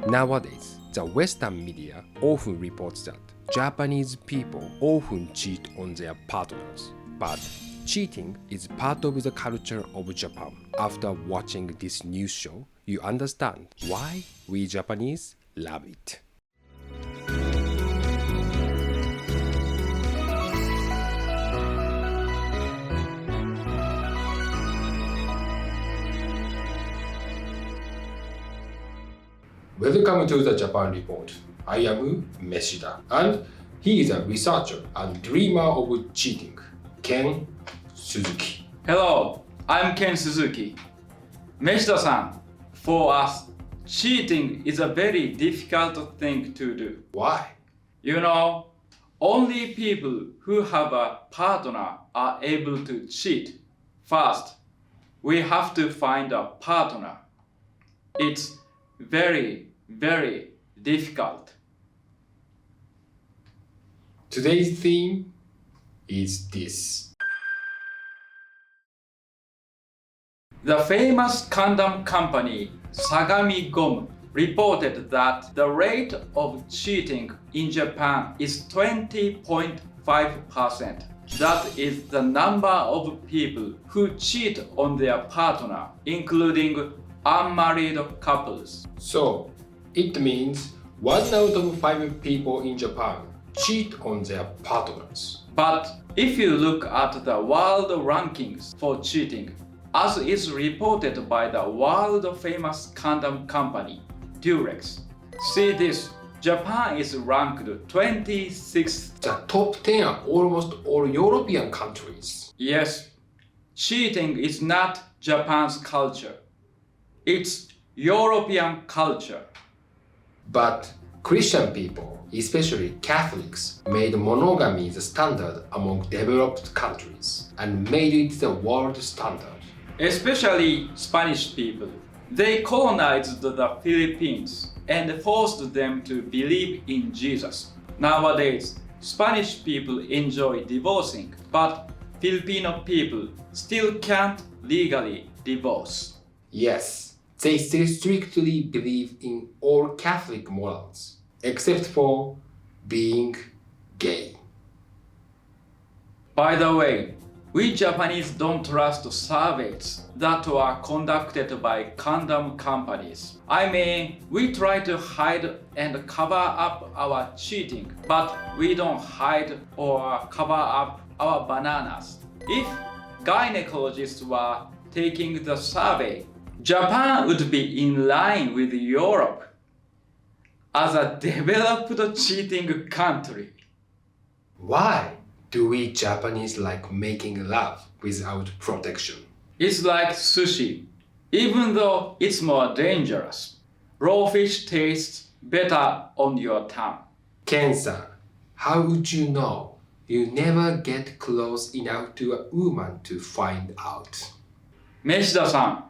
Nowadays, the Western media often reports that Japanese people often cheat on their partners. But cheating is part of the culture of Japan. After watching this news show, you understand why we Japanese love it. Welcome to the Japan Report. I am Meshida, and he is a researcher and dreamer of cheating, Ken Suzuki. Hello, I'm Ken Suzuki. Meshida-san, for us, cheating is a very difficult thing to do. Why? You know, only people who have a partner are able to cheat. First, we have to find a partner. It's very difficult. Today's theme is this. The famous condom company Sagami Gom reported that the rate of cheating in Japan is 20.5%. That is the number of people who cheat on their partner, including unmarried couples. So, it means 1 out of 5 people in Japan cheat on their partners. But if you look at the world rankings for cheating, as is reported by the world famous condom company, Durex, see this, Japan is ranked 26th. The top 10 are almost all European countries. Yes, cheating is not Japan's culture. It's European culture. But Christian people, especially Catholics, made monogamy the standard among developed countries and made it the world standard. Especially Spanish people. They colonized the Philippines and forced them to believe in Jesus. Nowadays, Spanish people enjoy divorcing, but Filipino people still can't legally divorce. Yes, they still strictly believe in all Catholic morals, except for being gay. By the way, we Japanese don't trust surveys that are conducted by condom companies. I mean, we try to hide and cover up our cheating, but we don't hide or cover up our bananas. If gynecologists were taking the survey, Japan would be in line with Europe as a developed cheating country. Why do we Japanese like making love without protection? It's like sushi, even though it's more dangerous. Raw fish tastes better on your tongue. Ken-san, how would you know? You never get close enough to a woman to find out. Meshida-san,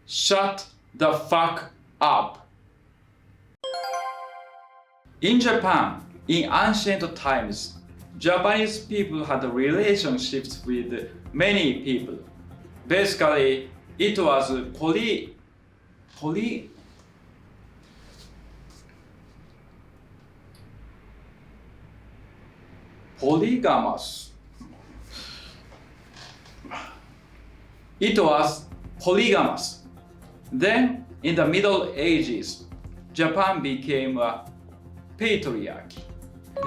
shut the fuck up. In Japan, in ancient times, Japanese people had relationships with many people. Basically, it was polygamous. It was polygamous. Then, in the Middle Ages, Japan became a patriarchy.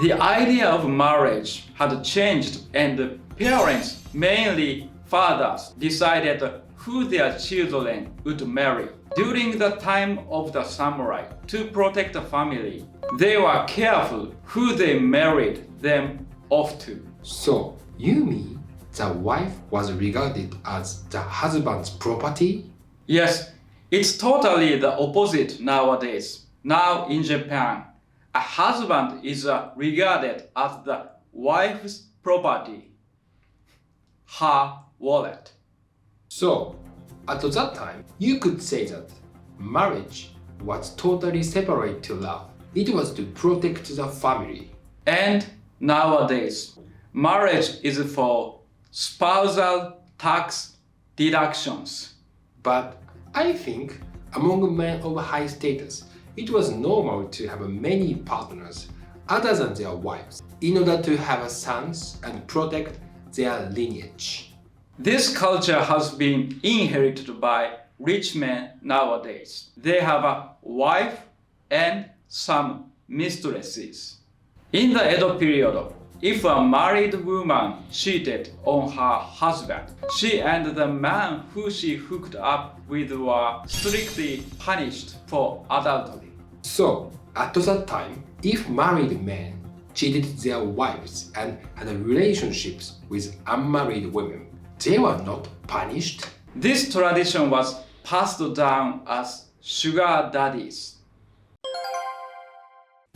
The idea of marriage had changed and parents, mainly fathers, decided who their children would marry. During the time of the samurai, to protect the family, they were careful who they married them off to. So, you mean the wife was regarded as the husband's property? Yes, it's totally the opposite nowadays. Now in Japan, a husband is regarded as the wife's property, her wallet. So, at that time, you could say that marriage was totally separate to love. It was to protect the family. And nowadays, marriage is for spousal tax deductions. But I think among men of high status, it was normal to have many partners other than their wives in order to have sons and protect their lineage. This culture has been inherited by rich men nowadays. They have a wife and some mistresses. In the Edo period, if a married woman cheated on her husband, she and the man who she hooked up with were strictly punished for adultery. So, at that time, if married men cheated their wives and had relationships with unmarried women, they were not punished. This tradition was passed down as sugar daddies.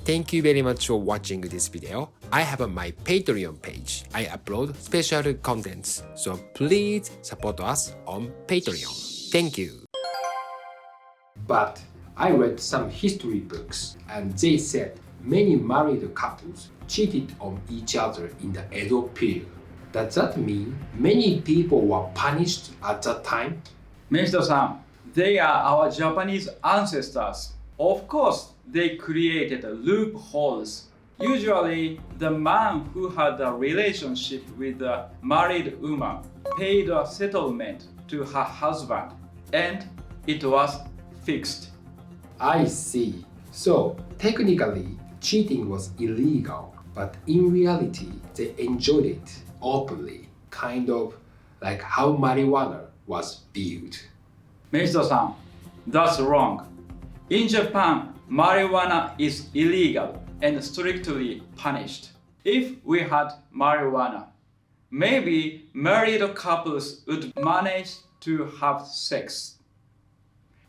Thank you very much for watching this video. I have my Patreon page. I upload special contents, so please support us on Patreon. Thank you. But I read some history books and they said many married couples cheated on each other in the Edo period. Does that mean many people were punished at that time? Meshida-san, they are our Japanese ancestors. Of course, they created loopholes. Usually, the man who had a relationship with a married woman paid a settlement to her husband, and it was fixed. I see. So, technically, cheating was illegal, but in reality, they enjoyed it openly, kind of like how marijuana was built. Meshida-san, that's wrong. In Japan, marijuana is illegal and strictly punished. If we had marijuana, maybe married couples would manage to have sex.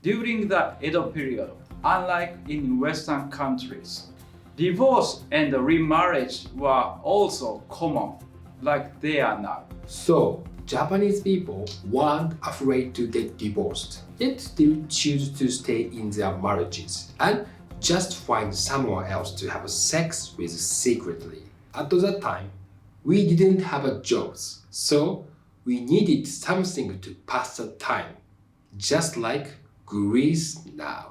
During the Edo period, unlike in Western countries, divorce and remarriage were also common, like they are now. So, Japanese people weren't afraid to get divorced, yet still choose to stay in their marriages and just find someone else to have sex with secretly. At that time, we didn't have jobs, so we needed something to pass the time, just like Greece now.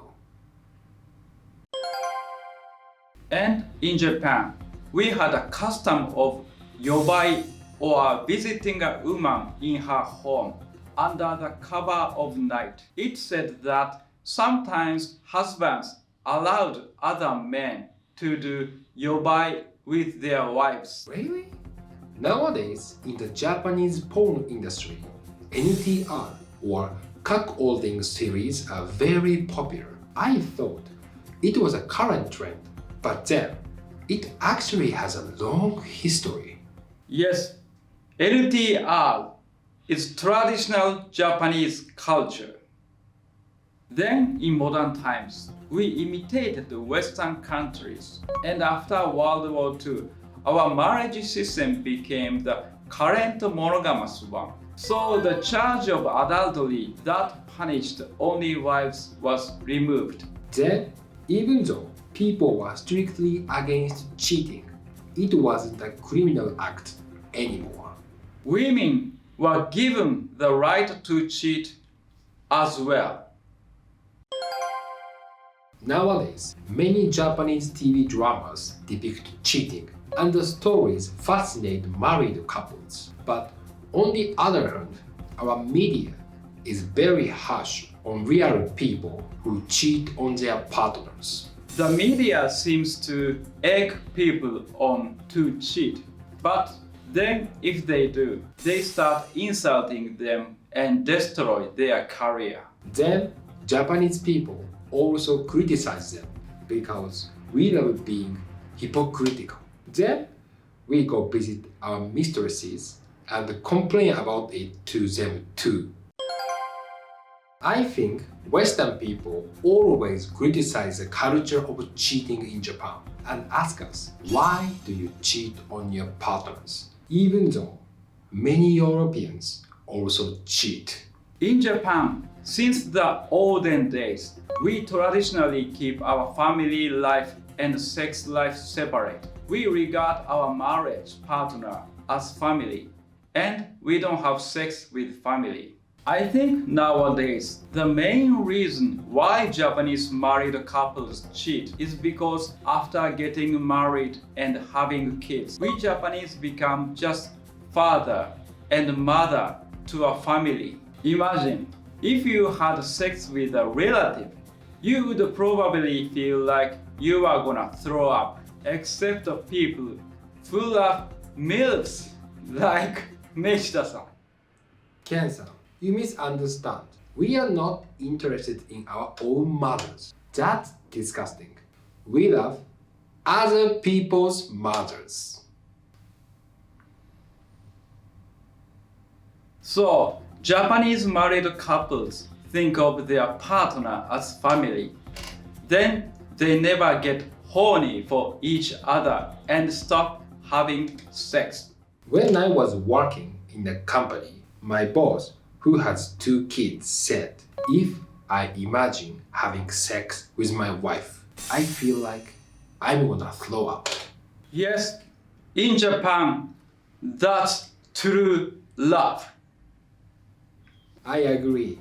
And in Japan, we had a custom of Yobai, or visiting a woman in her home under the cover of night. It said that sometimes husbands allowed other men to do yobai with their wives. Really? Nowadays, in the Japanese porn industry, NTR or cuckolding series are very popular. I thought it was a current trend, but then it actually has a long history. Yes, NTR is traditional Japanese culture. Then, in modern times, we imitated the Western countries, and after World War II, our marriage system became the current monogamous one. So the charge of adultery that punished only wives was removed. Then, even though people were strictly against cheating, it wasn't a criminal act anymore. Women were given the right to cheat as well. Nowadays, many Japanese TV dramas depict cheating, and the stories fascinate married couples. But on the other hand, our media is very harsh on real people who cheat on their partners. The media seems to egg people on to cheat, but then if they do, they start insulting them and destroy their career. Then Japanese people also criticize them because we love being hypocritical. Then we go visit our mistresses and complain about it to them too. I think Western people always criticize the culture of cheating in Japan and ask us, why do you cheat on your partners? Even though many Europeans also cheat. In Japan, since the olden days, we traditionally keep our family life and sex life separate. We regard our marriage partner as family, and we don't have sex with family. I think nowadays the main reason why Japanese married couples cheat is because after getting married and having kids, we Japanese become just father and mother to a family. Imagine if you had sex with a relative, you would probably feel like you are gonna throw up, except the people full of milfs like Meshida-san. Ken-san, you misunderstand. We are not interested in our own mothers. That's disgusting. We love other people's mothers. So, Japanese married couples think of their partner as family. Then they never get horny for each other and stop having sex. When I was working in a company, my boss, who has 2 kids, said, if I imagine having sex with my wife, I feel like I'm gonna throw up. Yes, in Japan, that's true love. I agree.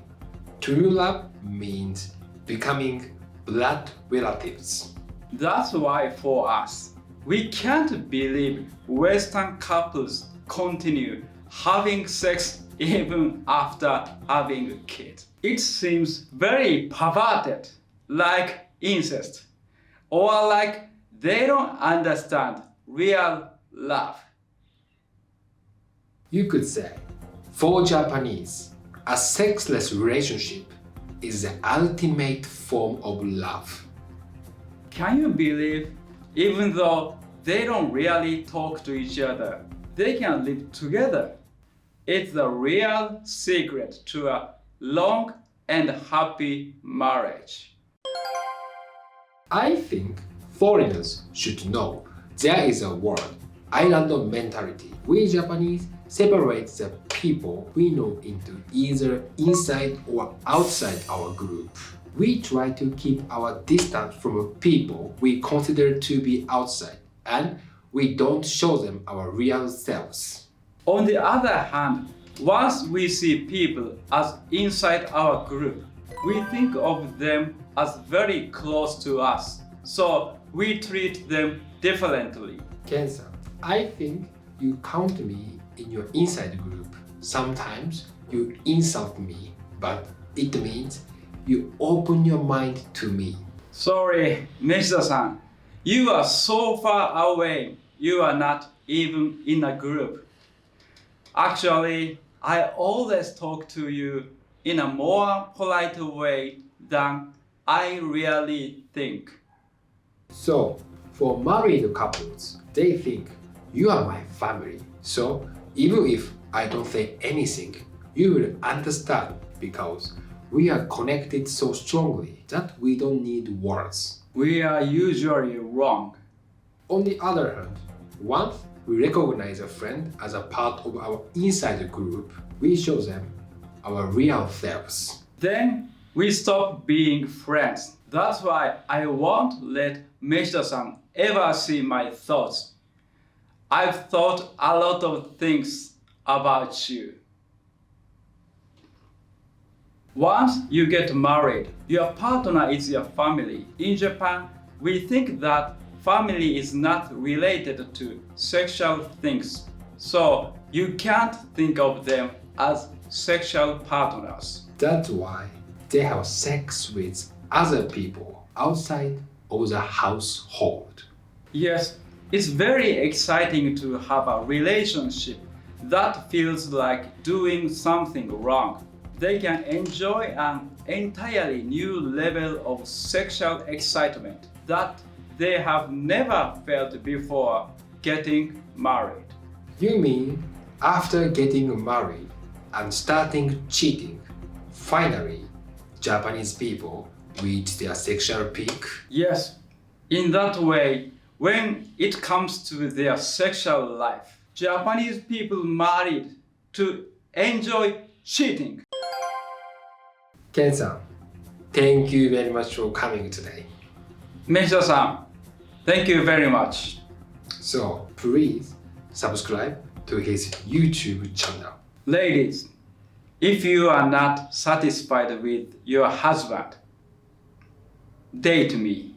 True love means becoming blood relatives. That's why for us, we can't believe Western couples continue having sex even after having kids. It seems very perverted, like incest, or like they don't understand real love. You could say, for Japanese, a sexless relationship is the ultimate form of love. Can you believe, even though they don't really talk to each other, they can live together? It's the real secret to a long and happy marriage. I think foreigners should know there is a word, islander mentality. We Japanese separate the people we know into either inside or outside our group. We try to keep our distance from people we consider to be outside, and we don't show them our real selves. On the other hand, once we see people as inside our group, we think of them as very close to us, so we treat them differently. Ken-san, I think you count me in your inside group. Sometimes you insult me, but it means you open your mind to me. Sorry, Meshida-san, you are so far away, you are not even in a group. Actually, I always talk to you in a more polite way than I really think. So, for married couples, they think you are my family. So, even if I don't say anything, you will understand because we are connected so strongly that we don't need words. We are usually wrong. On the other hand, once we recognize a friend as a part of our inside group, we show them our real selves. Then we stop being friends. That's why I won't let Meshida-san ever see my thoughts. I've thought a lot of things about you. Once you get married, your partner is your family. In Japan, we think that family is not related to sexual things, so you can't think of them as sexual partners. That's why they have sex with other people outside of the household. Yes, it's very exciting to have a relationship that feels like doing something wrong. They can enjoy an entirely new level of sexual excitement that they have never felt before getting married. You mean after getting married and starting cheating, finally, Japanese people reach their sexual peak? Yes, in that way, when it comes to their sexual life, Japanese people married to enjoy cheating. Ken-san, thank you very much for coming today. Meshida-san, thank you very much. So please subscribe to his YouTube channel. Ladies, If you are not satisfied with your husband, date me.